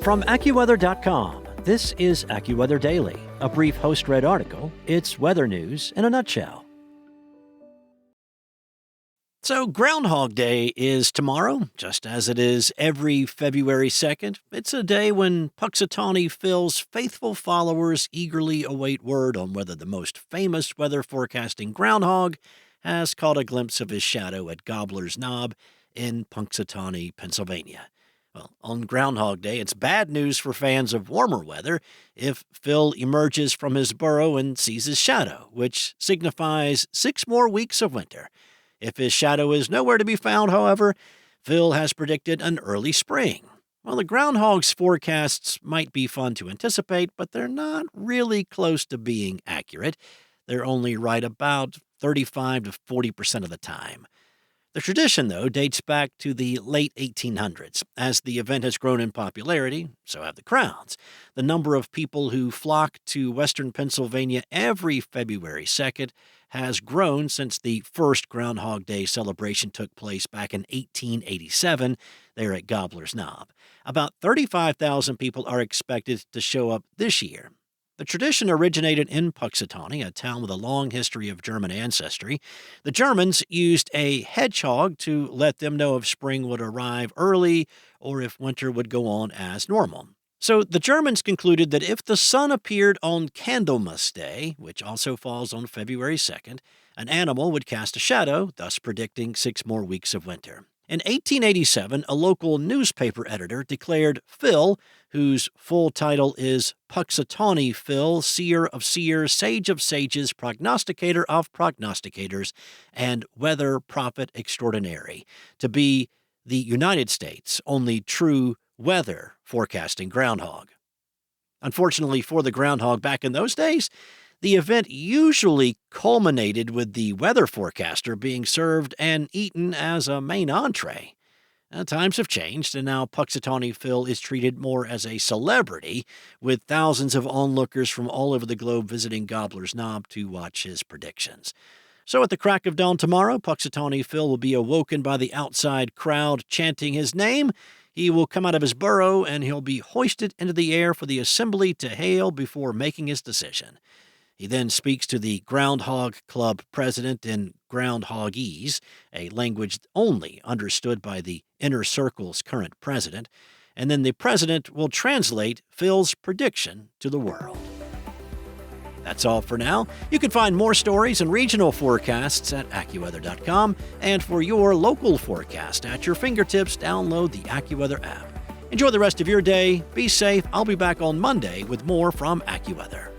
From AccuWeather.com, this is AccuWeather Daily, a brief host-read article. It's weather news in a nutshell. So Groundhog Day is tomorrow, just as it is every February 2nd. It's a day when Punxsutawney Phil's faithful followers eagerly await word on whether the most famous weather forecasting groundhog has caught a glimpse of his shadow at Gobbler's Knob in Punxsutawney, Pennsylvania. Well, on Groundhog Day, it's bad news for fans of warmer weather if Phil emerges from his burrow and sees his shadow, which signifies 6 more weeks of winter. If his shadow is nowhere to be found, however, Phil has predicted an early spring. Well, the groundhog's forecasts might be fun to anticipate, but they're not really close to being accurate. They're only right about 35 to 40% of the time. The tradition, though, dates back to the late 1800s. As the event has grown in popularity, so have the crowds. The number of people who flock to western Pennsylvania every February 2nd has grown since the first Groundhog Day celebration took place back in 1887 there at Gobbler's Knob. About 35,000 people are expected to show up this year. The tradition originated in Punxsutawney, a town with a long history of German ancestry. The Germans used a hedgehog to let them know if spring would arrive early or if winter would go on as normal. So the Germans concluded that if the sun appeared on Candlemas Day, which also falls on February 2nd, an animal would cast a shadow, thus predicting 6 more weeks of winter. In 1887, a local newspaper editor declared Phil, whose full title is Punxsutawney Phil, Seer of Seers, Sage of Sages, Prognosticator of Prognosticators, and Weather Prophet Extraordinary, to be the United States' only true weather forecasting groundhog. Unfortunately for the groundhog back in those days, the event usually culminated with the weather forecaster being served and eaten as a main entree. Times have changed, and now Punxsutawney Phil is treated more as a celebrity, with thousands of onlookers from all over the globe visiting Gobbler's Knob to watch his predictions. So at the crack of dawn tomorrow, Punxsutawney Phil will be awoken by the outside crowd chanting his name. He will come out of his burrow, and he'll be hoisted into the air for the assembly to hail before making his decision. He then speaks to the Groundhog Club president in Groundhogese, a language only understood by the inner circle's current president, and then the president will translate Phil's prediction to the world. That's all for now. You can find more stories and regional forecasts at AccuWeather.com, and for your local forecast at your fingertips, download the AccuWeather app. Enjoy the rest of your day. Be safe. I'll be back on Monday with more from AccuWeather.